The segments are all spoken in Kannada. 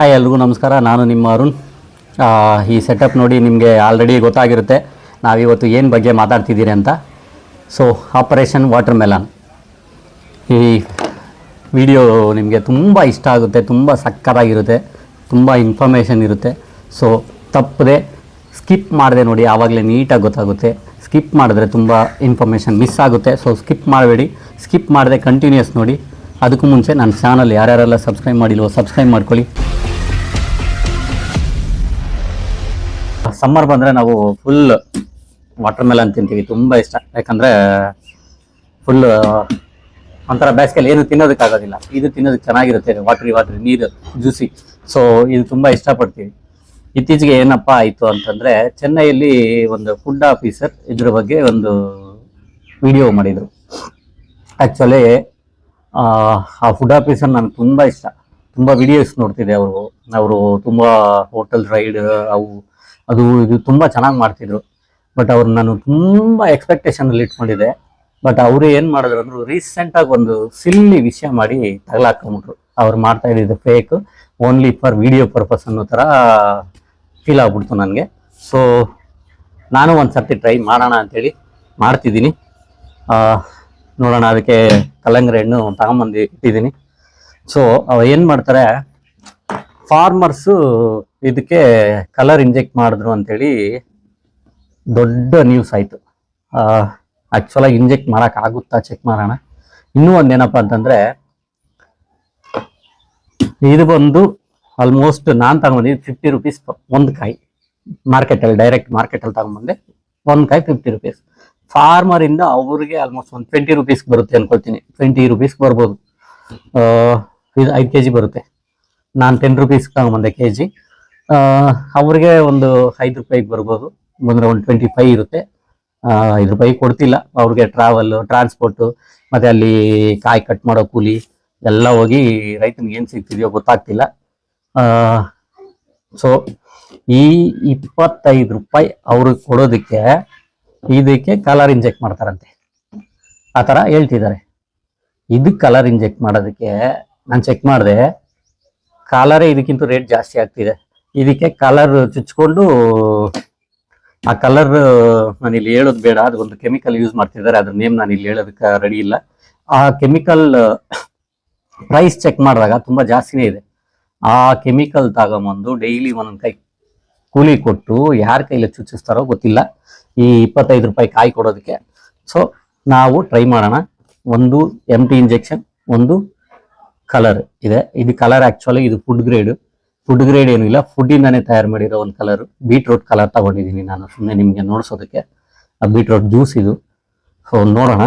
ಹಾಯ್ ಎಲ್ರಿಗೂ ನಮಸ್ಕಾರ. ನಾನು ನಿಮ್ಮ ಅರುಣ್. ಈ ಸೆಟಪ್ ನೋಡಿ ನಿಮಗೆ ಆಲ್ರೆಡಿ ಗೊತ್ತಾಗಿರುತ್ತೆ ನಾವಿವತ್ತು ಏನು ಬಗ್ಗೆ ಮಾತಾಡ್ತಿದ್ದೀರಿ ಅಂತ. ಸೊ ಆಪರೇಷನ್ ವಾಟರ್ ಮೆಲನ್ ಈ ವಿಡಿಯೋ ನಿಮಗೆ ತುಂಬ ಇಷ್ಟ ಆಗುತ್ತೆ, ತುಂಬ ಸಕ್ಕತ್ತಾಗಿರುತ್ತೆ, ತುಂಬ ಇನ್ಫಾರ್ಮೇಷನ್ ಇರುತ್ತೆ. ಸೊ ತಪ್ಪದೆ ಸ್ಕಿಪ್ ಮಾಡಿದೆ ನೋಡಿ, ಆವಾಗಲೇ ನೀಟಾಗಿ ಗೊತ್ತಾಗುತ್ತೆ. ಸ್ಕಿಪ್ ಮಾಡಿದ್ರೆ ತುಂಬ ಇನ್ಫಾರ್ಮೇಷನ್ ಮಿಸ್ ಆಗುತ್ತೆ. ಸೊ ಸ್ಕಿಪ್ ಮಾಡಬೇಡಿ, ಸ್ಕಿಪ್ ಮಾಡದೆ ಕಂಟಿನ್ಯೂಸ್ ನೋಡಿ. ಅದಕ್ಕೂ ಮುಂಚೆ ನನ್ನ ಚಾನಲ್ ಯಾರ್ಯಾರೆಲ್ಲ ಸಬ್ಸ್ಕ್ರೈಬ್ ಮಾಡಿಲ್ವೋ ಸಬ್ಸ್ಕ್ರೈಬ್ ಮಾಡ್ಕೊಳ್ಳಿ. ಸಮ್ಮರ್ ಬಂದರೆ ನಾವು ಫುಲ್ ವಾಟರ್ ಮೆಲನ್ ತಿಂತೀವಿ, ತುಂಬ ಇಷ್ಟ. ಯಾಕಂದರೆ ಫುಲ್ ಒಂಥರ ಬೇಸಿಗೆಯಲ್ಲಿ ಏನು ತಿನ್ನೋದಕ್ಕಾಗೋದಿಲ್ಲ, ಇದು ತಿನ್ನೋದಕ್ಕೆ ಚೆನ್ನಾಗಿರುತ್ತೆ. ವಾಟ್ರಿ ನೀರು ಜ್ಯೂಸಿ. ಸೊ ಇದು ತುಂಬ ಇಷ್ಟಪಡ್ತೀವಿ. ಇತ್ತೀಚೆಗೆ ಏನಪ್ಪ ಆಯಿತು ಅಂತಂದರೆ, ಚೆನ್ನೈಯಲ್ಲಿ ಒಂದು ಫುಡ್ ಆಫೀಸರ್ ಇದ್ರ ಬಗ್ಗೆ ಒಂದು ವಿಡಿಯೋ ಮಾಡಿದರು. ಆ್ಯಕ್ಚುಲಿ ಆ ಫುಡ್ ಆಫೀಸರ್ ನನಗೆ ತುಂಬ ಇಷ್ಟ. ತುಂಬ ವಿಡಿಯೋಸ್ ನೋಡ್ತಿದ್ದೆ. ಅವರು ತುಂಬ ಹೋಟೆಲ್ ರೈಡ್ ಅದು ಇದು ತುಂಬ ಚೆನ್ನಾಗಿ ಮಾಡ್ತಿದ್ರು. ಬಟ್ ಅವ್ರು ನಾನು ತುಂಬ ಎಕ್ಸ್ಪೆಕ್ಟೇಷನಲ್ಲಿ ಇಟ್ಕೊಂಡಿದ್ದೆ. ಬಟ್ ಅವರು ಏನು ಮಾಡಿದ್ರು ಅಂದರು, ರೀಸೆಂಟಾಗಿ ಒಂದು ಸಿಲ್ಲಿ ವಿಷಯ ಮಾಡಿ ತಗಲಾಕೊಂಬಿಟ್ರು. ಅವ್ರು ಮಾಡ್ತಾ ಇದ್ದಿದ್ದು fake, only for video purpose ಅನ್ನೋ ಥರ ಫೀಲ್ ಆಗ್ಬಿಡ್ತು ನನಗೆ. ಸೊ ನಾನು ಒಂದು ಸರ್ತಿ ಟ್ರೈ ಮಾಡೋಣ ಅಂಥೇಳಿ ಮಾಡ್ತಿದ್ದೀನಿ. ನೋಡೋಣ, ಅದಕ್ಕೆ ಕಲ್ಲಂಗಡಿ ಹಣ್ಣು ತಗೊಂಬಂದು ಇಟ್ಟಿದ್ದೀನಿ. ಸೊ ಅವ ಏನು ಮಾಡ್ತಾರೆ, ಫಾರ್ಮರ್ಸು ಇದಕ್ಕೆ ಕಲರ್ ಇಂಜೆಕ್ಟ್ ಮಾಡಿದ್ರು ಅಂಥೇಳಿ ದೊಡ್ಡ ನ್ಯೂಸ್ ಆಯಿತು. ಆ್ಯಕ್ಚುಲಾಗಿ ಇಂಜೆಕ್ಟ್ ಮಾಡೋಕ್ಕಾಗುತ್ತಾ ಚೆಕ್ ಮಾಡೋಣ. ಇನ್ನೂ ಒಂದೇನಪ್ಪ ಅಂತಂದರೆ, ಇದು ಬಂದು ಆಲ್ಮೋಸ್ಟ್ ನಾನು ತಗೊಂಬಂದಿದ್ದು 50 ರೂಪೀಸ್ ಒಂದು ಕಾಯಿ. ಮಾರ್ಕೆಟಲ್ಲಿ ಡೈರೆಕ್ಟ್ ಮಾರ್ಕೆಟಲ್ಲಿ ತಗೊಂಬಂದೆ. ಒಂದು ಕಾಯಿ 50 ರೂಪೀಸ್. ಫಾರ್ಮರಿಂದ ಅವ್ರಿಗೆ ಆಲ್ಮೋಸ್ಟ್ ಒಂದು 20 ರೂಪೀಸ್ಗೆ ಬರುತ್ತೆ ಅಂದ್ಕೊಳ್ತೀನಿ. 20 ರೂಪೀಸ್ಗೆ ಬರ್ಬೋದು. ಇದು 5 kg ಬರುತ್ತೆ. ನಾನು 10 ರೂಪೀಸ್ಗೆ ತಗೊಂಬಂದೆ kg. ಅವ್ರಿಗೆ ಒಂದು 5 ರೂಪಾಯಿಗೆ ಬರ್ಬೋದು, ಬಂದರೆ ಒಂದು 25 ಇರುತ್ತೆ. 5 ರೂಪಾಯಿ ಕೊಡ್ತಿಲ್ಲ ಅವ್ರಿಗೆ. ಟ್ರಾನ್ಸ್ಪೋರ್ಟು ಮತ್ತು ಅಲ್ಲಿ ಕಾಯಿ ಕಟ್ ಮಾಡೋ ಕೂಲಿ ಎಲ್ಲ ಹೋಗಿ ರೈತನಿಗೆ ಏನು ಸಿಗ್ತಿದೆಯೋ ಗೊತ್ತಾಗ್ತಿಲ್ಲ. ಸೊ ಈ 25 ರೂಪಾಯಿ ಅವ್ರಿಗೆ ಕೊಡೋದಕ್ಕೆ ಇದಕ್ಕೆ ಕಲರ್ ಇಂಜೆಕ್ಟ್ ಮಾಡ್ತಾರಂತೆ, ಆ ಥರ ಹೇಳ್ತಿದ್ದಾರೆ. ಇದಕ್ಕೆ ಕಲರ್ ಇಂಜೆಕ್ಟ್ ಮಾಡೋದಕ್ಕೆ ನಾನು ಚೆಕ್ ಮಾಡಿದೆ, ಕಾಲರೇ ಇದಕ್ಕಿಂತ ರೇಟ್ ಜಾಸ್ತಿ ಆಗ್ತಿದೆ. ಇದಕ್ಕೆ ಕಲರ್ ಚುಚ್ಕೊಂಡು, ಆ ಕಲರ್ ನಾನು ಇಲ್ಲಿ ಹೇಳೋದು ಬೇಡ, ಅದು ಒಂದು ಕೆಮಿಕಲ್ ಯೂಸ್ ಮಾಡ್ತಿದ್ದಾರೆ. ಅದ್ರ ನೇಮ್ ನಾನು ಇಲ್ಲಿ ಹೇಳೋದಕ್ಕೆ ರೆಡಿ ಇಲ್ಲ. ಆ ಕೆಮಿಕಲ್ ಪ್ರೈಸ್ ಚೆಕ್ ಮಾಡಿದಾಗ ತುಂಬ ಜಾಸ್ತಿನೇ ಇದೆ. ಆ ಕೆಮಿಕಲ್ ತಗೊಂಬಂದು ಡೈಲಿ ಒಂದೊಂದು ಕೈ ಕೂಲಿ ಕೊಟ್ಟು ಯಾರ ಕೈಲಿ ಚುಚ್ಚಿಸ್ತಾರೋ ಗೊತ್ತಿಲ್ಲ ಈ 25 ರೂಪಾಯಿ ಕಾಯಿ ಕೊಡೋದಕ್ಕೆ. ಸೊ ನಾವು ಟ್ರೈ ಮಾಡೋಣ. ಒಂದು MT ಇಂಜೆಕ್ಷನ್, ಒಂದು ಕಲರ್ ಇದೆ. ಇದು ಕಲರ್ ಆ್ಯಕ್ಚುಲಿ ಇದು ಫುಡ್ ಗ್ರೇಡ್ ಏನೂ ಇಲ್ಲ, ಫುಡ್ಡಿಂದಾನೇ ತಯಾರು ಮಾಡಿರೋ ಒಂದು ಕಲರು. ಬೀಟ್ರೂಟ್ ಕಲರ್ ತಗೊಂಡಿದ್ದೀನಿ ನಾನು, ಸುಮ್ಮನೆ ನಿಮಗೆ ನೋಡಿಸೋದಕ್ಕೆ. ಆ ಬೀಟ್ರೂಟ್ ಜ್ಯೂಸ್ ಇದು. ಸೊ ನೋಡೋಣ.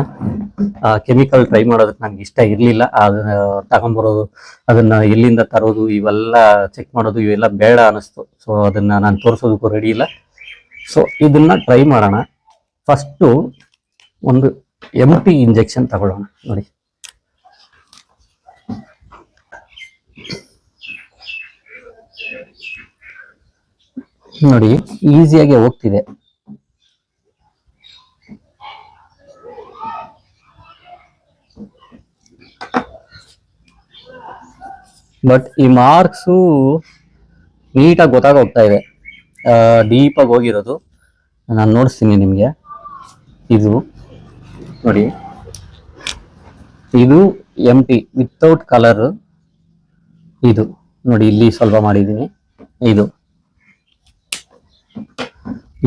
ಕೆಮಿಕಲ್ ಟ್ರೈ ಮಾಡೋದಕ್ಕೆ ನನಗೆ ಇಷ್ಟ ಇರಲಿಲ್ಲ. ಅದನ್ನು ತಗೊಂಬರೋದು, ಅದನ್ನು ಎಲ್ಲಿಂದ ತರೋದು, ಇವೆಲ್ಲ ಚೆಕ್ ಮಾಡೋದು, ಇವೆಲ್ಲ ಬೇಡ ಅನ್ನಿಸ್ತು. ಸೊ ಅದನ್ನು ನಾನು ತೋರಿಸೋದಕ್ಕೂ ರೆಡಿ ಇಲ್ಲ. ಸೊ ಇದನ್ನು ಟ್ರೈ ಮಾಡೋಣ. ಫಸ್ಟು ಒಂದು MT ಇಂಜೆಕ್ಷನ್ ತಗೊಳ್ಳೋಣ. ನೋಡಿ ಈಸಿಯಾಗಿ ಹೋಗ್ತಿದೆ. ಬಟ್ ಈ ಮಾರ್ಕ್ಸು ನೀಟಾಗಿ ಗೊತ್ತಾಗೋಗ್ತಾ ಇದೆ, ಡೀಪಾಗಿ ಹೋಗಿರೋದು. ನಾನು ನೋಡಿಸ್ತೀನಿ ನಿಮಗೆ. ಇದು ನೋಡಿ, ಇದು MT ವಿತೌಟ್ ಕಲರ್. ಇದು ನೋಡಿ, ಇಲ್ಲಿ ಸ್ವಲ್ಪ ಮಾಡಿದ್ದೀನಿ. ಇದು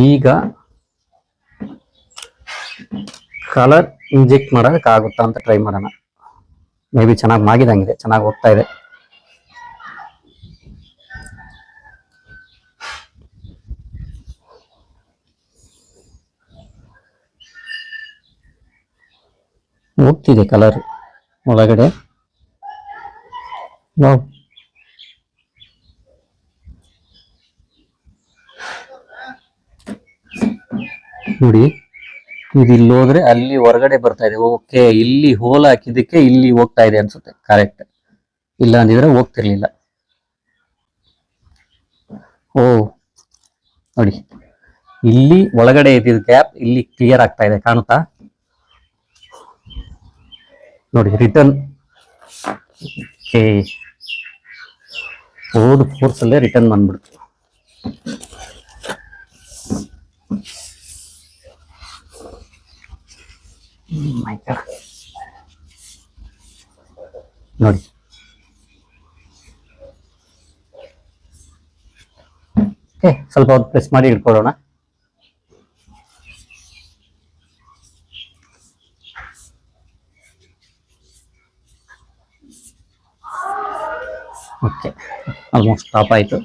ಈಗ ಕಲರ್ ಇಂಜೆಕ್ಟ್ ಮಾಡೋದಕ್ಕಾಗುತ್ತಾ ಅಂತ ಟ್ರೈ ಮಾಡೋಣ. ಮೇ ಬಿ ಚೆನ್ನಾಗಿ ಮಾಗಿದಂಗಿದೆ, ಚೆನ್ನಾಗಿ ಹೋಗ್ತಾ ಇದೆ. ಹೋಗ್ತಿದೆ ಕಲರ್ ಒಳಗಡೆ. ನೋಡಿ, ಇದು ಇಲ್ಲಿ ಹೋದ್ರೆ ಅಲ್ಲಿ ಹೊರಗಡೆ ಬರ್ತಾ ಇದೆ. ಓಕೆ, ಇಲ್ಲಿ ಹೋಲ್ ಹಾಕಿದ್ದಕ್ಕೆ ಇಲ್ಲಿ ಹೋಗ್ತಾ ಇದೆ ಅನ್ಸುತ್ತೆ. ಕರೆಕ್ಟ್, ಇಲ್ಲ ಅಂದಿದ್ರೆ ಹೋಗ್ತಿರ್ಲಿಲ್ಲ. ಓ ನೋಡಿ, ಇಲ್ಲಿ ಒಳಗಡೆ ಇದ್ದಿದ್ದ ಗ್ಯಾಪ್ ಇಲ್ಲಿ ಕ್ಲಿಯರ್ ಆಗ್ತಾ ಇದೆ, ಕಾಣುತ್ತಾ? ನೋಡಿ ರಿಟರ್ನ್. ಓಕೆ ಹೋದ ಫೋರ್ಸಲ್ಲೇ ರಿಟರ್ನ್ ಬಂದ್ಬಿಡ್ತು. ನೋಡಿ ಸ್ವಲ್ಪ ಹೊತ್ತು ಪ್ರೆಸ್ ಮಾಡಿ ಇಟ್ಕೊಳ್ಳೋಣ. ಓಕೆ, ಆಲ್ಮೋಸ್ಟ್ ಸ್ಟಾಪ್ ಆಯಿತು.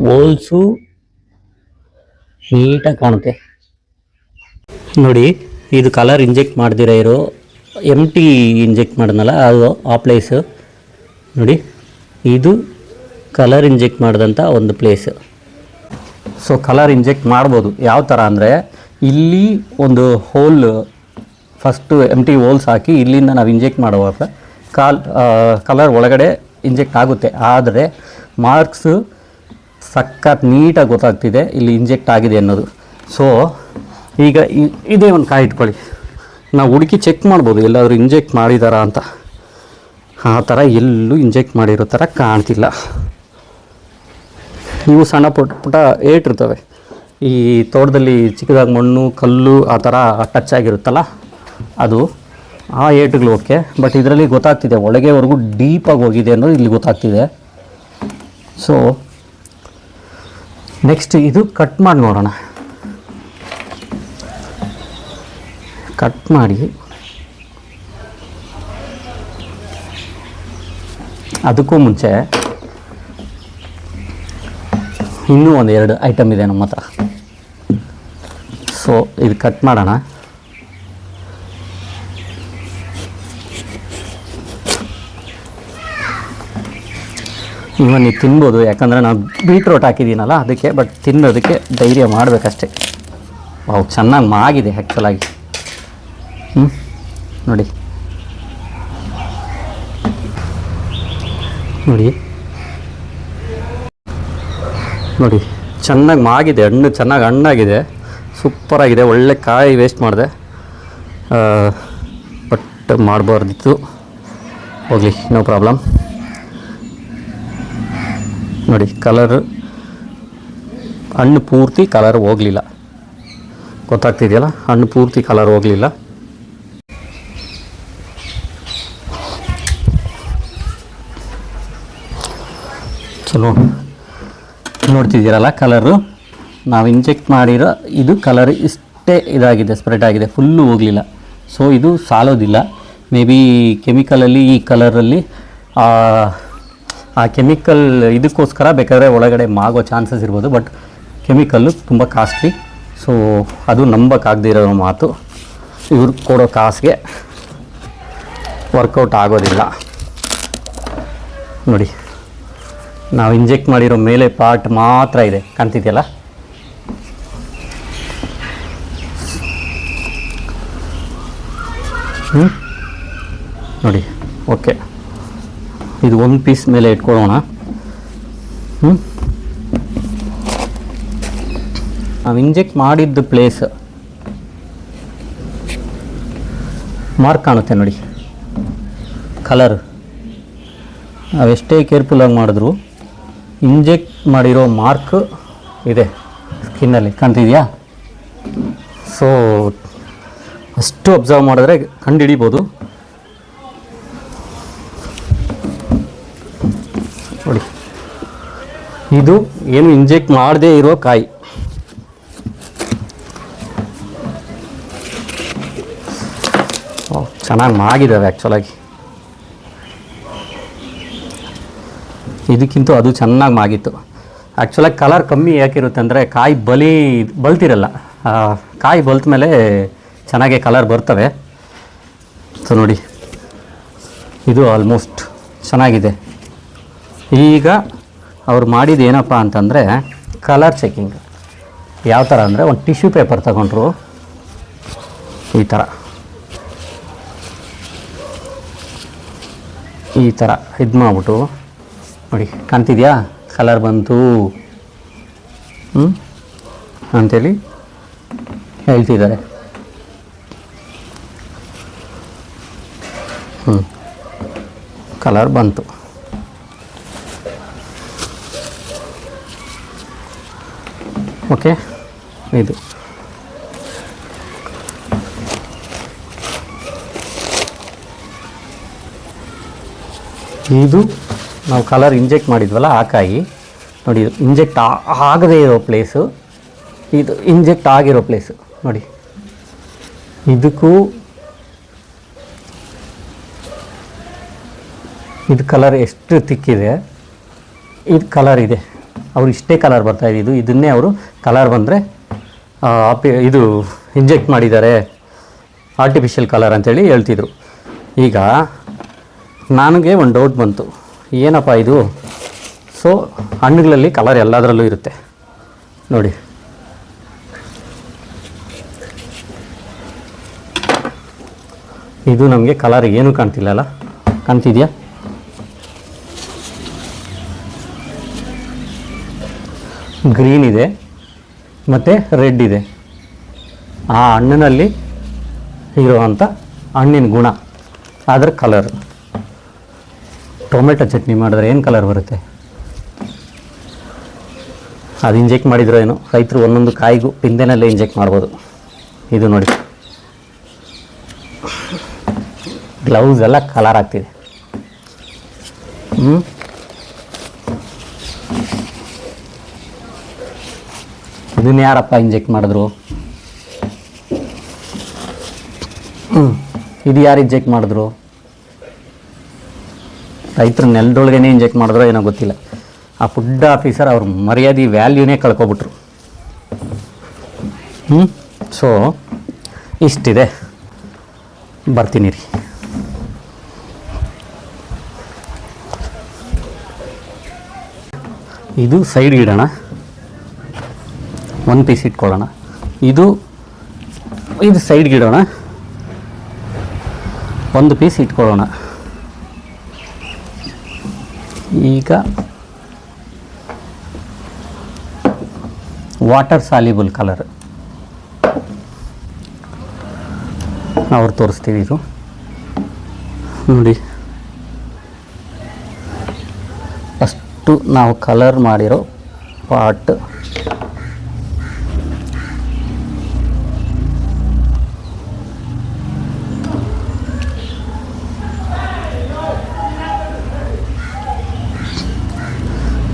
ಹೋಲ್ಸು ನೀಟಾಗಿ ಕಾಣುತ್ತೆ ನೋಡಿ. ಇದು ಕಲರ್ ಇಂಜೆಕ್ಟ್ ಮಾಡ್ದಿರ ಇರೋ ಟಿ ಇಂಜೆಕ್ಟ್ ಮಾಡಿದ್ನಲ್ಲ ಅದು ಆ ಪ್ಲೇಸು ನೋಡಿ. ಇದು ಕಲರ್ ಇಂಜೆಕ್ಟ್ ಮಾಡಿದಂಥ ಒಂದು ಪ್ಲೇಸು. ಸೊ ಕಲರ್ ಇಂಜೆಕ್ಟ್ ಮಾಡ್ಬೋದು ಯಾವ ಥರ ಅಂದರೆ, ಇಲ್ಲಿ ಒಂದು ಹೋಲ್ ಫಸ್ಟು ಟಿ ಹೋಲ್ಸ್ ಹಾಕಿ ಇಲ್ಲಿಂದ ನಾವು ಇಂಜೆಕ್ಟ್ ಮಾಡುವಾಗ ಕಲರ್ ಒಳಗಡೆ ಇಂಜೆಕ್ಟ್ ಆಗುತ್ತೆ. ಆದರೆ ಮಾರ್ಕ್ಸು ಸಖತ್ ನೀಟಾಗಿ ಗೊತ್ತಾಗ್ತಿದೆ ಇಲ್ಲಿ ಇಂಜೆಕ್ಟ್ ಆಗಿದೆ ಅನ್ನೋದು. ಸೊ ಈಗ ಇದೇ ಒಂದು ಕಾಯಿ ಇಟ್ಕೊಳ್ಳಿ, ನಾವು ಹುಡುಕಿ ಚೆಕ್ ಮಾಡ್ಬೋದು ಎಲ್ಲಾದರೂ ಇಂಜೆಕ್ಟ್ ಮಾಡಿದಾರಾ ಅಂತ. ಆ ಥರ ಎಲ್ಲೂ ಇಂಜೆಕ್ಟ್ ಮಾಡಿರೋ ಥರ ಕಾಣ್ತಿಲ್ಲ. ಇವು ಸಣ್ಣ ಪುಟ್ಟ ಏಟಿರ್ತವೆ, ಈ ತೋಟದಲ್ಲಿ ಚಿಕ್ಕದಾಗಿ ಮಣ್ಣು ಕಲ್ಲು ಆ ಥರ ಟಚ್ ಆಗಿರುತ್ತಲ್ಲ ಅದು, ಆ ಏಟುಗಳು ಓಕೆ. ಬಟ್ ಇದರಲ್ಲಿ ಗೊತ್ತಾಗ್ತಿದೆ ಒಳಗೆವರೆಗೂ ಡೀಪಾಗಿ ಹೋಗಿದೆ ಅನ್ನೋದು ಇಲ್ಲಿ ಗೊತ್ತಾಗ್ತಿದೆ. ಸೊ ನೆಕ್ಸ್ಟ್ ಇದು ಕಟ್ ಮಾಡಿ ನೋಡೋಣ. ಕಟ್ ಮಾಡಿ ಅದಕ್ಕೂ ಮುಂಚೆ ಇನ್ನೂ ಒಂದು 2 ಐಟಮ್ ಇದೆ ನಮ್ಮ ಹತ್ರ. ಸೊ ಇದು ಕಟ್ ಮಾಡೋಣ. ಇವನ್ ಇದು ತಿನ್ಬೋದು, ಯಾಕಂದರೆ ನಾನು ಬೀಟ್ರೋಟ್ ಹಾಕಿದ್ದೀನಲ್ಲ ಅದಕ್ಕೆ. ಬಟ್ ತಿನ್ನೋದಕ್ಕೆ ಧೈರ್ಯ ಮಾಡಬೇಕಷ್ಟೆ. ಅವು ಚೆನ್ನಾಗಿ ಮಾಗಿದೆ ಆ್ಯಕ್ಚುಲಾಗಿ. ನೋಡಿ ನೋಡಿ ನೋಡಿ ಚೆನ್ನಾಗಿ ಮಾಗಿದೆ, ಹಣ್ಣು ಚೆನ್ನಾಗಿ ಹಣ್ಣಾಗಿದೆ, ಸೂಪರಾಗಿದೆ. ಒಳ್ಳೆ ಕಾಯಿ ವೇಸ್ಟ್ ಮಾಡಿದೆ, ಬಟ್ ಮಾಡಬಾರ್ದಿತ್ತು. ಹೋಗಲಿ, ನೋ ಪ್ರಾಬ್ಲಮ್. ನೋಡಿ ಕಲರ್ ಹಣ್ಣು ಪೂರ್ತಿ ಕಲರ್ ಹೋಗಲಿಲ್ಲ, ಗೊತ್ತಾಗ್ತಿದೆಯಲ್ಲ, ಹಣ್ಣು ಪೂರ್ತಿ ಕಲರ್ ಹೋಗಲಿಲ್ಲ. ಚಲೋ ನೋಡ್ತಿದ್ದೀರಲ್ಲ ಕಲರು, ನಾವು ಇಂಜೆಕ್ಟ್ ಮಾಡಿರೋ ಇದು ಕಲರ್ ಇಷ್ಟೇ ಇದಾಗಿದೆ, ಸ್ಪ್ರೆಡ್ ಆಗಿದೆ, ಫುಲ್ಲು ಹೋಗಲಿಲ್ಲ. ಸೊ ಇದು ಸಾಲೋದಿಲ್ಲ. ಮೇ ಬಿ ಕೆಮಿಕಲಲ್ಲಿ ಈ ಕಲರಲ್ಲಿ ಆ ಕೆಮಿಕಲ್ ಇದಕ್ಕೋಸ್ಕರ ಬೇಕಾದರೆ ಒಳಗಡೆ ಮಾಗೋ ಚಾನ್ಸಸ್ ಇರ್ಬೋದು. ಬಟ್ ಕೆಮಿಕಲ್ಲು ತುಂಬ ಕಾಸ್ಟ್ಲಿ. ಸೊ ಅದು ನಂಬಕ್ಕಾಗದೇ ಇರೋ ಮಾತು. ಇವ್ರು ಕೊಡೋ ಕಾಸಿಗೆ ವರ್ಕೌಟ್ ಆಗೋದಿಲ್ಲ. ನೋಡಿ ನಾವು ಇಂಜೆಕ್ಟ್ ಮಾಡಿರೋ ಮೇಲೆ ಪಾರ್ಟ್ ಮಾತ್ರ ಇದೆ, ಕಾಣ್ತಿದೆಯಲ್ಲ. ನೋಡಿ ಓಕೆ, ಇದು ಒಂದು ಪೀಸ್ ಮೇಲೆ ಇಟ್ಕೊಳ್ಳೋಣ. ನಾವು ಇಂಜೆಕ್ಟ್ ಮಾಡಿದ್ದು ಪ್ಲೇಸ್ ಮಾರ್ಕ್ ಕಾಣುತ್ತೆ ನೋಡಿ, ಕಲರ್. ನಾವೆಷ್ಟೇ ಕೇರ್ಫುಲ್ಲಾಗಿ ಮಾಡಿದ್ರು ಇಂಜೆಕ್ಟ್ ಮಾಡಿರೋ ಮಾರ್ಕ್ ಇದೆ ಸ್ಕಿನ್ನಲ್ಲಿ, ಕಾಣ್ತಿದೆಯಾ? ಸೊ ಅಷ್ಟು ಅಬ್ಸರ್ವ್ ಮಾಡಿದ್ರೆ ಕಂಡುಹಿಡಿಬೋದು. ನೋಡಿ ಇದು ಏನು ಇಂಜೆಕ್ಟ್ ಮಾಡದೇ ಇರೋ ಕಾಯಿ. ಚೆನ್ನಾಗಿ ಮಾಗಿದ್ದಾವೆ ಆ್ಯಕ್ಚುಲಾಗಿ. ಇದಕ್ಕಿಂತ ಅದು ಚೆನ್ನಾಗಿ ಮಾಗಿತ್ತು. ಆ್ಯಕ್ಚುಲಾಗಿ ಕಲರ್ ಕಮ್ಮಿ ಯಾಕಿರುತ್ತೆ ಅಂದರೆ ಕಾಯಿ ಬಲ್ತಿರಲ್ಲ, ಕಾಯಿ ಬಲ್ತ ಮೇಲೆ ಚೆನ್ನಾಗೆ ಕಲರ್ ಬರ್ತವೆ. ಸೊ ನೋಡಿ ಇದು ಆಲ್ಮೋಸ್ಟ್ ಚೆನ್ನಾಗಿದೆ. ಈಗ ಅವ್ರು ಮಾಡಿದ್ದು ಏನಪ್ಪ ಅಂತಂದರೆ ಕಲರ್ ಚೆಕಿಂಗ್. ಯಾವ ಥರ ಅಂದರೆ ಒಂದು ಟಿಶ್ಯೂ ಪೇಪರ್ ತಗೊಂಡ್ರು, ಈ ಥರ ಇದು ಮಾಡಿಬಿಟ್ಟು ನೋಡಿ, ಕಾಣ್ತಿದ್ಯಾ ಕಲರ್ ಬಂತು ಅಂಥೇಳಿ ಹೇಳ್ತಿದ್ದಾರೆ. ಕಲರ್ ಬಂತು. ಓಕೆ, ಇದು ನಾವು ಕಲರ್ ಇಂಜೆಕ್ಟ್ ಮಾಡಿದ್ವಲ್ಲ ಆ ಕಾಯಿ ನೋಡಿ, ಇದು ಇಂಜೆಕ್ಟ್ ಆಗದೇ ಇರೋ ಪ್ಲೇಸು, ಇದು ಇಂಜೆಕ್ಟ್ ಆಗಿರೋ ಪ್ಲೇಸು ನೋಡಿ. ಇದಕ್ಕೂ ಇದು ಕಲರ್ ಎಷ್ಟು ತಿಕ್ಕಿದೆ, ಇದು ಕಲರ್ ಇದೆ. ಅವರು ಇಷ್ಟೇ ಕಲರ್ ಬರ್ತಾಯಿದ್ದು, ಇದನ್ನೇ ಅವರು ಕಲರ್ ಬಂದರೆ ಇದು ಇಂಜೆಕ್ಟ್ ಮಾಡಿದ್ದಾರೆ ಆರ್ಟಿಫಿಷಿಯಲ್ ಕಲರ್ ಅಂತೇಳಿ ಹೇಳ್ತಿದ್ರು. ಈಗ ನನಗೆ ಒಂದು ಡೌಟ್ ಬಂತು, ಏನಪ್ಪ ಇದು? ಸೊ ಹಣ್ಣುಗಳಲ್ಲಿ ಕಲರ್ ಎಲ್ಲದರಲ್ಲೂ ಇರುತ್ತೆ ನೋಡಿ. ಇದು ನಮಗೆ ಕಲರ್ ಏನೂ ಕಾಣ್ತಿಲ್ಲಲ್ಲ, ಕಾಣ್ತಿದೆಯಾ? ಗ್ರೀನ್ ಇದೆ ಮತ್ತು ರೆಡ್ ಇದೆ. ಆ ಹಣ್ಣಿನಲ್ಲಿ ಇರುವಂಥ ಹಣ್ಣಿನ ಗುಣ, ಅದರ ಕಲರ್. ಟೊಮೆಟೊ ಚಟ್ನಿ ಮಾಡಿದ್ರೆ ಏನು ಕಲರ್ ಬರುತ್ತೆ? ಅದು ಇಂಜೆಕ್ಟ್ ಮಾಡಿದ್ರು ಏನು, ರೈತರು ಒಂದೊಂದು ಕಾಯಿಗೂ ಪಿಂದೆನಲ್ಲೇ ಇಂಜೆಕ್ಟ್ ಮಾಡ್ಬೋದು. ಇದು ನೋಡಿ, ಗ್ಲೌಸ್ ಎಲ್ಲ ಕಲರ್ ಆಗ್ತಿದೆ. ಇದನ್ನ ಯಾರಪ್ಪ ಇಂಜೆಕ್ಟ್ ಮಾಡಿದ್ರು? ಇದು ಯಾರು ಇಂಜೆಕ್ಟ್ ಮಾಡಿದ್ರು? ರೈತರು ನೆಲದೊಳಗೇನೆ ಇಂಜೆಕ್ಟ್ ಮಾಡಿದ್ರೋ ಏನೋ ಗೊತ್ತಿಲ್ಲ. ಆ ಫುಡ್ ಆಫೀಸರ್ ಅವ್ರ ಮರ್ಯಾದೆ ವ್ಯಾಲ್ಯೂನೇ ಕಳ್ಕೊಬಿಟ್ರು. ಸೊ ಇಷ್ಟಿದೆ, ಬರ್ತೀನಿ ರೀ. ಇದು ಸೈಡ್ ಇಡೋಣ, ಒಂದು ಪೀಸ್ ಇಟ್ಕೊಳ್ಳೋಣ. ಇದು ಸೈಡ್ಗೆ ಇಡೋಣ, ಒಂದು ಪೀಸ್ ಇಟ್ಕೊಳ್ಳೋಣ. ಈಗ ವಾಟರ್ ಸಾಲ್ಯುಬಲ್ ಕಲರ್ ಅವ್ರು ತೋರಿಸ್ತೀವಿ. ಇದು ನೋಡಿ, ಅಷ್ಟು ನಾವು ಕಲರ್ ಮಾಡಿರೋ ಪಾರ್ಟ್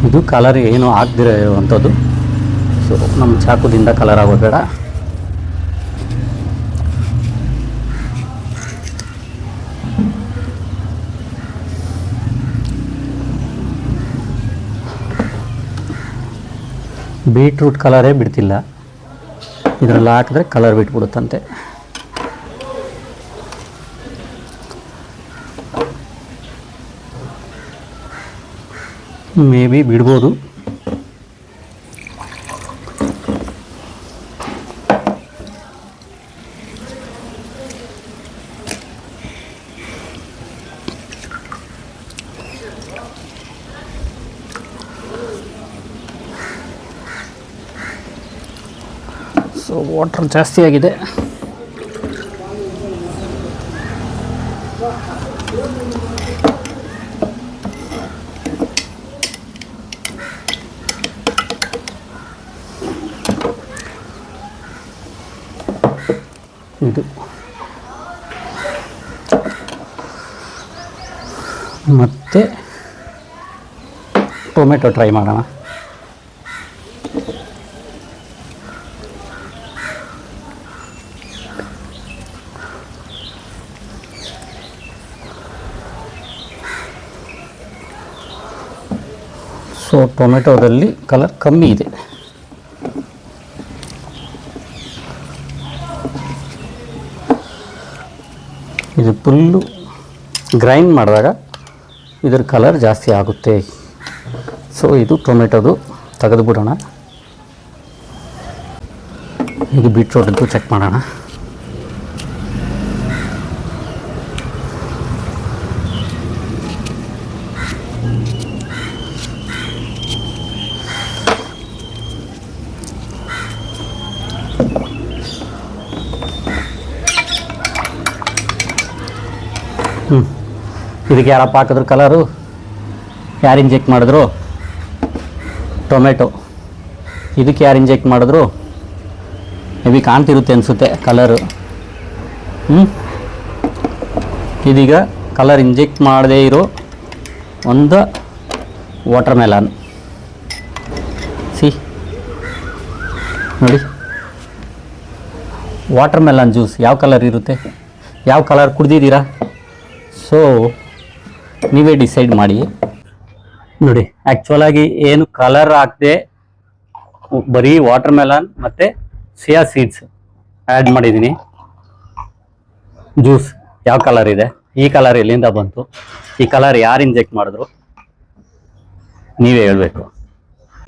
ಇದು ಕಲರ್ ಏನು ಆಗದಿರೋ ಇರುವಂಥದ್ದು. ಸೊ ನಮ್ಮ ಚಾಕುದಿಂದ ಕಲರ್ ಆಗೋದು ಬೇಡ. ಬೀಟ್ರೂಟ್ ಕಲರೇ ಬಿಡ್ತಿಲ್ಲ, ಇದರಲ್ಲಿ ಹಾಕಿದ್ರೆ ಕಲರ್ ಬಿಟ್ಬಿಡುತ್ತಂತೆ. ಮೇ ಬಿ ಬಿಡ್ಬೋದು. ಸೊ ವಾಟರ್ ಜಾಸ್ತಿ ಆಗಿದೆ. ಇದು ಮತ್ತೆ ಟೊಮೆಟೊ ಟ್ರೈ ಮಾಡೋಣ. ಸೊ ಟೊಮೆಟೊದಲ್ಲಿ ಕಲರ್ ಕಮ್ಮಿ ಇದೆ. ಇದು ಫುಲ್ಲು ಗ್ರೈಂಡ್ ಮಾಡಿದಾಗ ಇದರ ಕಲರ್ ಜಾಸ್ತಿ ಆಗುತ್ತೆ. ಸೊ ಇದು ಟೊಮೆಟೊದು ತೆಗೆದುಬಿಡೋಣ. ಇದು ಬೀಟ್ರೋಟದ್ದು ಚೆಕ್ ಮಾಡೋಣ. ಇದಕ್ಕೆ ಯಾರಪ್ಪ ಹಾಕಿದ್ರು ಕಲರು? ಯಾರು ಇಂಜೆಕ್ಟ್ ಮಾಡಿದ್ರು? ಟೊಮೆಟೊ. ಇದಕ್ಕೆ ಯಾರು ಇಂಜೆಕ್ಟ್ ಮಾಡಿದ್ರು? ಮೇಬಿ ಕಾಣ್ತಿರುತ್ತೆ ಅನಿಸುತ್ತೆ ಕಲರು. ಇದೀಗ ಕಲರ್ ಇಂಜೆಕ್ಟ್ ಮಾಡದೇ ಇರೋ ಒಂದು ವಾಟರ್ ಮೆಲನ್. ಸಿ ನೋಡಿ, ವಾಟರ್ ಮೆಲನ್ ಜ್ಯೂಸ್ ಯಾವ ಕಲರ್ ಇರುತ್ತೆ? ಯಾವ ಕಲರ್ ಕುಡ್ದಿದ್ದೀರಾ? ಸೊ ನೀವೇ ಡಿಸೈಡ್ ಮಾಡಿ. ನೋಡಿ, ಆ್ಯಕ್ಚುಲಾಗಿ ಏನು ಕಲರ್ ಹಾಕದೆ ಬರೀ ವಾಟರ್ ಮೆಲನ್ ಮತ್ತು ಸಿಯಾ ಸೀಡ್ಸ್ ಆ್ಯಡ್ ಮಾಡಿದ್ದೀನಿ. ಜ್ಯೂಸ್ ಯಾವ ಕಲರ್ ಇದೆ? ಈ ಕಲರ್ ಎಲ್ಲಿಂದ ಬಂತು? ಈ ಕಲರ್ ಯಾರು ಇಂಜೆಕ್ಟ್ ಮಾಡಿದ್ರು? ನೀವೇ ಹೇಳಬೇಕು.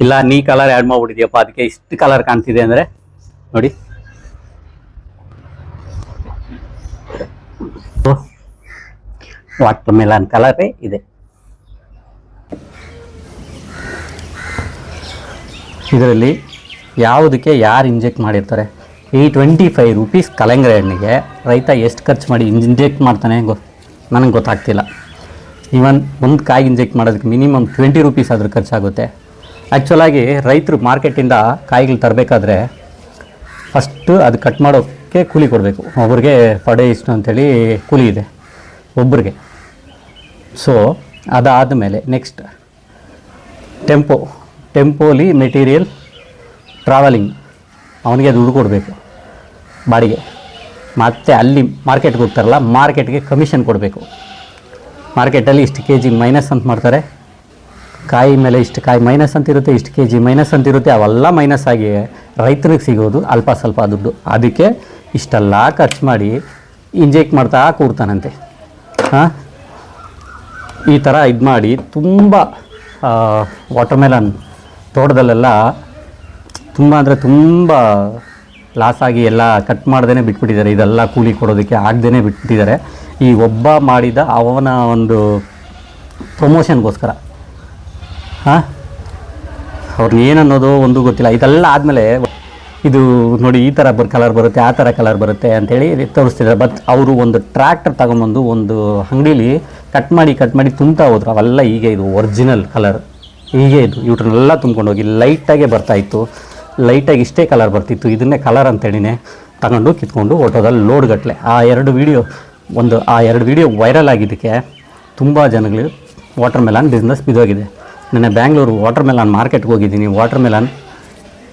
ಇಲ್ಲ ನೀ ಕಲರ್ ಆ್ಯಡ್ ಮಾಡಿಬಿಟ್ಟಿದ್ಯಪ್ಪ ಅದಕ್ಕೆ ಇಷ್ಟು ಕಲರ್ ಕಾಣ್ತಿದೆ ಅಂದರೆ ನೋಡಿ. ವಾಟರ್ ಮೆಲನ್ ಕಲರೇ ಇದೆ. ಇದರಲ್ಲಿ ಯಾವುದಕ್ಕೆ ಯಾರು ಇಂಜೆಕ್ಟ್ ಮಾಡಿರ್ತಾರೆ? ಈ 25 ರೂಪೀಸ್ ಕಲ್ಲಂಗಡಿ ಹಣ್ಣಿಗೆ ರೈತ ಎಷ್ಟು ಖರ್ಚು ಮಾಡಿ ಇಂಜೆಕ್ಟ್ ಮಾಡ್ತಾನೆ ನನಗೆ ಗೊತ್ತಾಗ್ತಿಲ್ಲ. ಈವನ್ ಒಂದು ಕಾಯಿಗೆ ಇಂಜೆಕ್ಟ್ ಮಾಡೋದಕ್ಕೆ ಮಿನಿಮಮ್ 20 ರೂಪೀಸ್ ಆದರೂ ಖರ್ಚಾಗುತ್ತೆ. ಆ್ಯಕ್ಚುಲಾಗಿ ರೈತರು ಮಾರ್ಕೆಟಿಂದ ಕಾಯಿಗಳು ತರಬೇಕಾದ್ರೆ ಫಸ್ಟು ಅದು ಕಟ್ ಮಾಡೋಕ್ಕೆ ಕೂಲಿ ಕೊಡಬೇಕು. ಒಬ್ರಿಗೆ ಪಡೆ ಇಷ್ಟು ಅಂಥೇಳಿ ಕೂಲಿ ಇದೆ ಒಬ್ರಿಗೆ. ಸೊ ಅದಾದ ಮೇಲೆ ನೆಕ್ಸ್ಟ್ ಟೆಂಪೋಲಿ ಮೆಟೀರಿಯಲ್ ಟ್ರಾವೆಲಿಂಗ್, ಅವನಿಗೆ ದುಡ್ಡು ಕೊಡಬೇಕು ಬಾಡಿಗೆ. ಮತ್ತು ಅಲ್ಲಿ ಮಾರ್ಕೆಟ್ಗೆ ಹೋಗ್ತಾರಲ್ಲ, ಮಾರ್ಕೆಟ್ಗೆ ಕಮಿಷನ್ ಕೊಡಬೇಕು. ಮಾರ್ಕೆಟಲ್ಲಿ ಇಷ್ಟು ಕೆ ಜಿ ಮೈನಸ್ ಅಂತ ಮಾಡ್ತಾರೆ. ಕಾಯಿ ಮೇಲೆ ಇಷ್ಟು ಕಾಯಿ ಮೈನಸ್ ಅಂತಿರುತ್ತೆ, ಇಷ್ಟು ಕೆ ಜಿ ಮೈನಸ್ ಅಂತಿರುತ್ತೆ. ಅವೆಲ್ಲ ಮೈನಸ್ ಆಗಿ ರೈತರಿಗೆ ಸಿಗೋದು ಅಲ್ಪ ಸ್ವಲ್ಪ ದುಡ್ಡು. ಅದಕ್ಕೆ ಇಷ್ಟೆಲ್ಲ ಖರ್ಚು ಮಾಡಿ ಇಂಜೆಕ್ಟ್ ಮಾಡ್ತಾ ಕೂಡ್ತಾನಂತೆ. ಈ ಥರ ಇದು ಮಾಡಿ ತುಂಬ ವಾಟರ್ ಮೆಲನ್ ತೋಟದಲ್ಲೆಲ್ಲ ತುಂಬ ಅಂದರೆ ತುಂಬ ಲಾಸ್ ಆಗಿ ಎಲ್ಲ ಕಟ್ ಮಾಡ್ದೇ ಬಿಟ್ಬಿಟ್ಟಿದ್ದಾರೆ. ಇದೆಲ್ಲ ಕೂಲಿ ಕೊಡೋದಕ್ಕೆ ಆಗದೇ ಬಿಟ್ಬಿಟ್ಟಿದ್ದಾರೆ. ಈ ಒಬ್ಬ ಮಾಡಿದ ಅವನ ಒಂದು ಪ್ರಮೋಷನ್ಗೋಸ್ಕರ ಅವ್ರನ್ನ ಏನನ್ನೋದು ಒಂದು ಗೊತ್ತಿಲ್ಲ. ಇದೆಲ್ಲ ಆದಮೇಲೆ ಇದು ನೋಡಿ ಈ ಥರ ಕಲರ್ ಬರುತ್ತೆ, ಆ ಥರ ಕಲರ್ ಬರುತ್ತೆ ಅಂಥೇಳಿ ತೋರಿಸ್ತಿದ್ದಾರೆ. ಬಟ್ ಅವರು ಒಂದು ಟ್ರ್ಯಾಕ್ಟರ್ ತಗೊಂಬಂದು ಒಂದು ಅಂಗಡೀಲಿ ಕಟ್ ಮಾಡಿ ತುಂಬ್ತಾ ಹೋದ್ರು. ಅವೆಲ್ಲ ಹೀಗೆ ಇದು ಒರಿಜಿನಲ್ ಕಲರ್ ಹೀಗೆ ಇದು. ಇವ್ರನ್ನೆಲ್ಲ ತುಂಬ್ಕೊಂಡು ಹೋಗಿ ಲೈಟಾಗೆ ಬರ್ತಾಯಿತ್ತು, ಲೈಟಾಗಿ ಇಷ್ಟೇ ಕಲರ್ ಬರ್ತಿತ್ತು. ಇದನ್ನೇ ಕಲರ್ ಅಂತೇಳಿನೇ ತಗೊಂಡು ಕಿತ್ಕೊಂಡು ಓಟೋದಲ್ಲಿ ಲೋಡ್ಗಟ್ಟಲೆ. ಆ ಎರಡು ವಿಡಿಯೋ ವೈರಲ್ ಆಗಿದ್ದಕ್ಕೆ ತುಂಬ ಜನಗಳು ವಾಟರ್ ಮೆಲನ್ ಬಿಸ್ನೆಸ್ ಬಿದ್ದೋಗಿದೆ. ನೆನ್ನೆ ಬ್ಯಾಂಗ್ಳೂರು ವಾಟರ್ ಮೆಲನ್ ಮಾರ್ಕೆಟ್ಗೆ ಹೋಗಿದ್ದೀನಿ. ವಾಟರ್ ಮೆಲನ್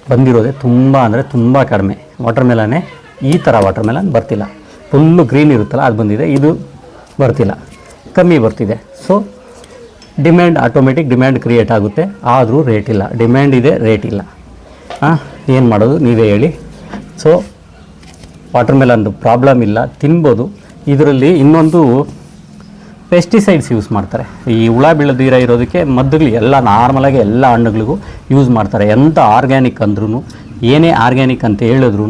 ಬಂದಿರೋದೇ ತುಂಬ ಅಂದರೆ ತುಂಬ ಕಡಿಮೆ. ವಾಟರ್ ಮೆಲನ್ನೇ ಈ ಥರ ವಾಟರ್ ಮೆಲನ್ ಬರ್ತಿಲ್ಲ. ಫುಲ್ಲು ಗ್ರೀನ್ ಇರುತ್ತಲ್ಲ ಅದು ಬಂದಿದೆ, ಇದು ಬರ್ತಿಲ್ಲ, ಕಮ್ಮಿ ಬರ್ತಿದೆ. ಸೊ ಆಟೋಮೆಟಿಕ್ ಡಿಮ್ಯಾಂಡ್ ಕ್ರಿಯೇಟ್ ಆಗುತ್ತೆ. ಆದರೂ ರೇಟ್ ಇಲ್ಲ. ಡಿಮ್ಯಾಂಡ್ ಇದೆ, ರೇಟ್ ಇಲ್ಲ. ಏನು ಮಾಡೋದು ನೀವೇ ಹೇಳಿ. ಸೊ ವಾಟರ್ ಮೆಲನ್ದು ಪ್ರಾಬ್ಲಮ್ ಇಲ್ಲ, ತಿನ್ಬೋದು. ಇದರಲ್ಲಿ ಇನ್ನೊಂದು ಪೆಸ್ಟಿಸೈಡ್ಸ್ ಯೂಸ್ ಮಾಡ್ತಾರೆ. ಈ ಹುಳ ಬೀಳದಿರ ಇರೋದಕ್ಕೆ ಮದ್ದುಗಳು ಎಲ್ಲ ನಾರ್ಮಲಾಗಿ ಎಲ್ಲ ಹಣ್ಣುಗಳಿಗೂ ಯೂಸ್ ಮಾಡ್ತಾರೆ. ಎಂಥ ಆರ್ಗ್ಯಾನಿಕ್ ಅಂದ್ರೂ, ಏನೇ ಆರ್ಗ್ಯಾನಿಕ್ ಅಂತ ಹೇಳಿದ್ರೂ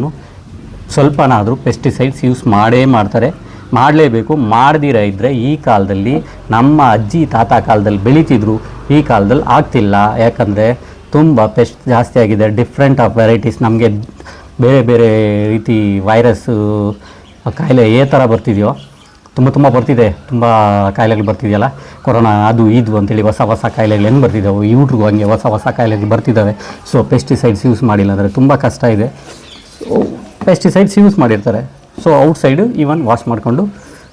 ಸ್ವಲ್ಪನಾದರೂ ಪೆಸ್ಟಿಸೈಡ್ಸ್ ಯೂಸ್ ಮಾಡ್ತಾರೆ. ಮಾಡಲೇಬೇಕು. ಮಾಡದಿರ ಇದ್ದರೆ ಈ ಕಾಲದಲ್ಲಿ ನಮ್ಮ ಅಜ್ಜಿ ತಾತ ಕಾಲದಲ್ಲಿ ಬೆಳೀತಿದ್ರು, ಈ ಕಾಲದಲ್ಲಿ ಆಗ್ತಿಲ್ಲ. ಯಾಕಂದರೆ ತುಂಬ ಪೆಸ್ಟ್ ಜಾಸ್ತಿ ಆಗಿದೆ. Different of varieties. ನಮಗೆ ಬೇರೆ ಬೇರೆ ರೀತಿ ವೈರಸ್ಸು ಕಾಯಿಲೆ ಥರ ಬರ್ತಿದೆಯೋ ತುಂಬ ಬರ್ತಿದೆ. ತುಂಬ ಕಾಯಿಲೆಗಳು ಬರ್ತಿದೆಯಲ್ಲ, ಕೊರೋನಾ ಅದು ಇದು ಅಂತೇಳಿ ಹೊಸ ಕಾಯಿಲೆಗಳು ಹೆಂಗೆ ಬರ್ತಿದ್ದಾವೆ, ಇವ್ರಿಗೂ ಹಂಗೆ ಹೊಸ ಕಾಯಿಲೆಗಳು ಬರ್ತಿದ್ದಾವೆ. ಸೊ ಪೆಸ್ಟಿಸೈಡ್ಸ್ ಯೂಸ್ ಮಾಡಿಲ್ಲ ಅಂದರೆ ತುಂಬ ಕಷ್ಟ ಇದೆ. ಪೆಸ್ಟಿಸೈಡ್ಸ್ ಯೂಸ್ ಮಾಡಿರ್ತಾರೆ. ಸೊ ಔಟ್ಸೈಡು ಈವನ್ ವಾಶ್ ಮಾಡಿಕೊಂಡು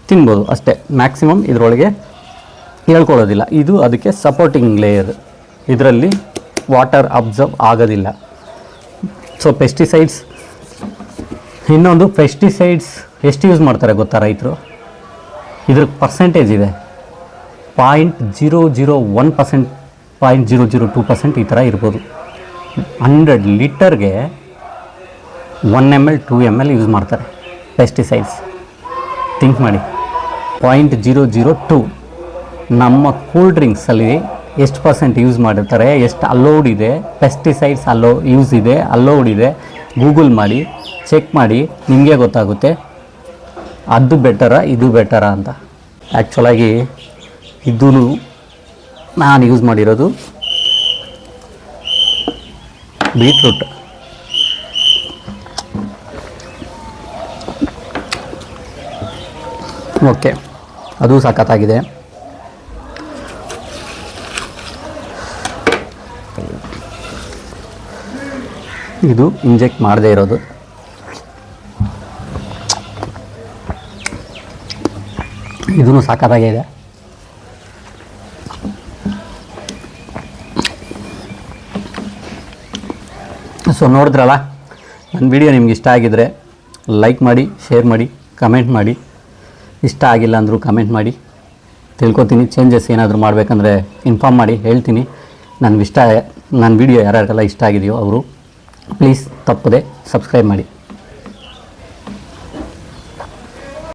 ತಿನ್ಬೋದು ಅಷ್ಟೇ. ಮ್ಯಾಕ್ಸಿಮಮ್ ಇದರೊಳಗೆ ಹೇಳ್ಕೊಳ್ಳೋದಿಲ್ಲ. ಇದು ಅದಕ್ಕೆ ಸಪೋರ್ಟಿಂಗ್ ಲೇಯರ್. ಇದರಲ್ಲಿ ವಾಟರ್ ಅಬ್ಸರ್ವ್ ಆಗೋದಿಲ್ಲ. ಸೊ ಪೆಸ್ಟಿಸೈಡ್ಸ್, ಇನ್ನೊಂದು ಪೆಸ್ಟಿಸೈಡ್ಸ್ ಎಷ್ಟು ಯೂಸ್ ಮಾಡ್ತಾರೆ ಗೊತ್ತಾ ರೈತರು? ಇದ್ರ ಪರ್ಸೆಂಟೇಜ್ ಇದೆ 0.001%, 0.002% ಈ ಥರ ಇರ್ಬೋದು. 100 ಲೀಟರ್ಗೆ 1 ml 2 ml ಯೂಸ್ ಮಾಡ್ತಾರೆ ಪೆಸ್ಟಿಸೈಡ್ಸ್. ಥಿಂಕ್ ಮಾಡಿ, 0.002. ನಮ್ಮ ಕೂಲ್ ಡ್ರಿಂಕ್ಸಲ್ಲಿ ಎಷ್ಟು ಪರ್ಸೆಂಟ್ ಯೂಸ್ ಮಾಡಿರ್ತಾರೆ, ಎಷ್ಟು ಅಲೌಡ್ ಇದೆ, ಪೆಸ್ಟಿಸೈಡ್ಸ್ ಯೂಸ್ ಇದೆ, ಅಲೌಡ್ ಇದೆ, ಗೂಗಲ್ ಮಾಡಿ ಚೆಕ್ ಮಾಡಿ, ನಿಮಗೆ ಗೊತ್ತಾಗುತ್ತೆ ಅದು ಬೆಟರಾ ಇದು ಬೆಟರಾ ಅಂತ. ಆ್ಯಕ್ಚುಲಾಗಿ ಇದೂ ನಾನು ಯೂಸ್ ಮಾಡಿರೋದು ಬೀಟ್ರೂಟ್. ಓಕೆ, ಅದು ಸಖತ್ತಾಗಿದೆ. ಇದು ಇಂಜೆಕ್ಟ್ ಮಾಡದೇ ಇರೋದು. ಇದೂ ಸಖತ್ತಾಗಿದೆ. ಸೊ ನೋಡಿದ್ರಲ್ಲ, ನನ್ನ ವಿಡಿಯೋ ನಿಮ್ಗೆ ಇಷ್ಟ ಆಗಿದರೆ ಲೈಕ್ ಮಾಡಿ, ಶೇರ್ ಮಾಡಿ, ಕಮೆಂಟ್ ಮಾಡಿ. ಇಷ್ಟ ಆಗಿಲ್ಲ ಅಂದರೂ ಕಮೆಂಟ್ ಮಾಡಿ, ತಿಳ್ಕೊತೀನಿ. ಚೇಂಜಸ್ ಏನಾದರೂ ಮಾಡಬೇಕಂದ್ರೆ ಇನ್ಫಾರ್ಮ್ ಮಾಡಿ, ಹೇಳ್ತೀನಿ. ನನ್ನ ವಿಡಿಯೋ ಯಾರ್ಯಾರಿಗೆಲ್ಲ ಇಷ್ಟ ಆಗಿದೆಯೋ ಅವರು ಪ್ಲೀಸ್ ತಪ್ಪದೆ ಸಬ್ಸ್ಕ್ರೈಬ್ ಮಾಡಿ.